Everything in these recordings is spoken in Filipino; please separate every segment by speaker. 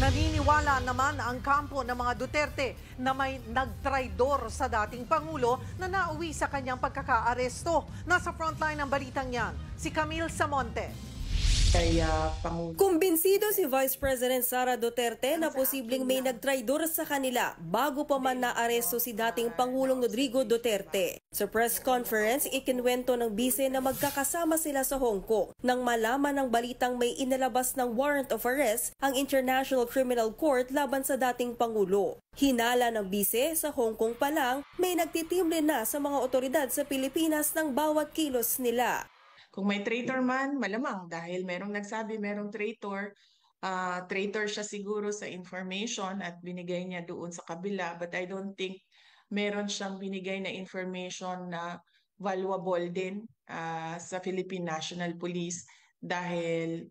Speaker 1: Naniniwala naman ang kampo ng mga Duterte na may nagtraidor sa dating Pangulo na nauwi sa kanyang pagkakaaresto. Nasa frontline ng balitang yan, si Camille Samonte.
Speaker 2: Kumbinsido si Vice President Sara Duterte na posibleng may nagtraidor sa kanila bago pa man naaresto si dating Pangulong Rodrigo Duterte. Sa press conference, ikinwento ng bise na magkakasama sila sa Hong Kong nang malaman ng balitang may inilabas ng warrant of arrest ang International Criminal Court laban sa dating Pangulo. Hinala ng bise, sa Hong Kong pa lang, may nagtitimbre na sa mga otoridad sa Pilipinas ng bawat kilos nila.
Speaker 3: Kung may traitor man, malamang dahil merong nagsabi merong traitor, traitor siya siguro sa information at binigay niya doon sa kabila. But I don't think meron siyang binigay na information na valuable din sa Philippine National Police dahil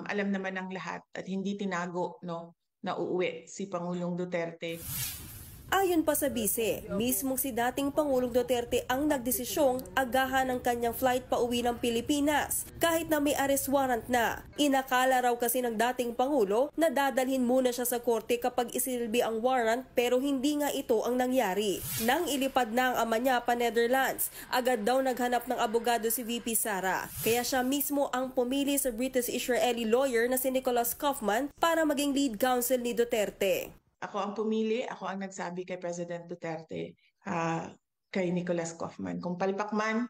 Speaker 3: alam naman ng lahat at hindi tinago na uuwi si Pangulong Duterte.
Speaker 2: Ayon pa sa bise, mismong si dating Pangulong Duterte ang nagdesisyong agahan ng kanyang flight pauwi ng Pilipinas kahit na may arrest warrant na. Inakala raw kasi ng dating Pangulo na dadalhin muna siya sa korte kapag isinilbi ang warrant pero hindi nga ito ang nangyari. Nang ilipad na ang ama niya pa Netherlands, agad daw naghanap ng abogado si VP Sara. Kaya siya mismo ang pumili sa British-Israeli lawyer na si Nicholas Kaufman para maging lead counsel ni Duterte.
Speaker 3: Ako ang pumili, ako ang nagsabi kay President Duterte, kay Nicholas Kaufman. Kung palpak man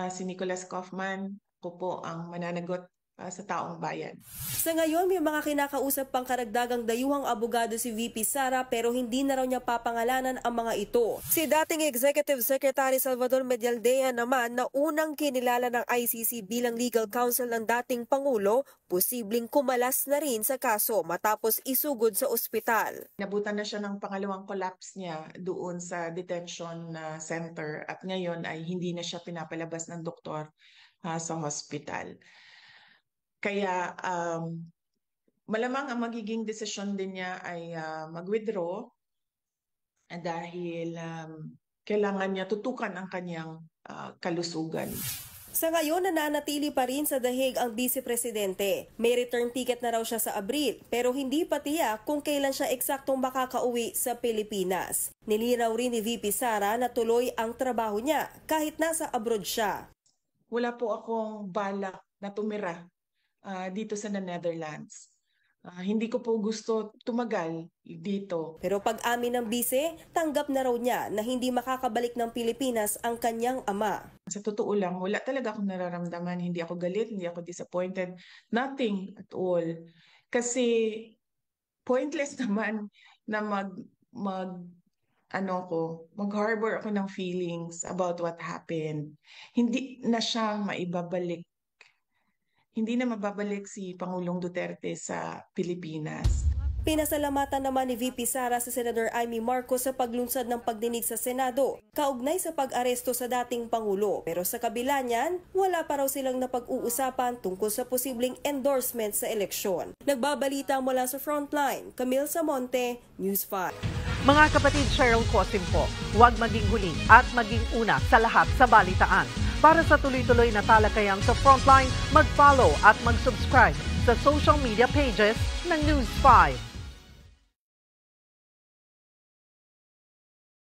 Speaker 3: si Nicholas Kaufman, ako po ang mananagot sa taong bayan.
Speaker 2: Sa ngayon, may mga kinakausap pang karagdagang dayuhang abogado si VP Sara pero hindi na raw niya papangalanan ang mga ito. Si dating Executive Secretary Salvador Medialdea naman na unang kinilala ng ICC bilang legal counsel ng dating Pangulo, posibleng kumalas na rin sa kaso matapos isugod sa ospital.
Speaker 3: Nabutan na siya ng pangalawang collapse niya doon sa detention center at ngayon ay hindi na siya pinapalabas ng doktor sa hospital. Kaya malamang ang magiging desisyon din niya ay mag-withdraw dahil kailangan niya tutukan ang kanyang kalusugan.
Speaker 2: Sa ngayon, nananatili pa rin sa The Hague ang Vice-Presidente. May return ticket na raw siya sa Abril pero hindi pa tiyak kung kailan siya eksaktong makakauwi sa Pilipinas. Nilinaw rin ni VP Sara na tuloy ang trabaho niya kahit nasa abroad siya.
Speaker 3: Wala po akong balak na tumira dito sa Netherlands. Hindi ko po gusto tumagal dito.
Speaker 2: Pero pag-amin ng bise, tanggap na raw niya na hindi makakabalik ng Pilipinas ang kanyang ama.
Speaker 3: Sa totoo lang, wala talaga akong nararamdaman. Hindi ako galit, hindi ako disappointed. Nothing at all. Kasi pointless naman na mag-harbor ako ng feelings about what happened. Hindi na siya maibabalik. Hindi na mababalik si Pangulong Duterte sa Pilipinas.
Speaker 2: Pinasalamatan naman ni VP Sara sa Senador Amy Marcos sa paglunsad ng pagdinig sa Senado, kaugnay sa pag-aresto sa dating Pangulo. Pero sa kabila niyan, wala pa raw silang napag-uusapan tungkol sa posibleng endorsement sa eleksyon. Nagbabalita mula sa Frontline, Camille Samonte, News 5.
Speaker 1: Mga kapatid, Cheryl Cosim po, huwag maging huli at maging una sa lahat sa balitaan. Para sa tuloy-tuloy na talakayan sa Frontline, mag-follow at mag-subscribe sa social media pages ng News 5.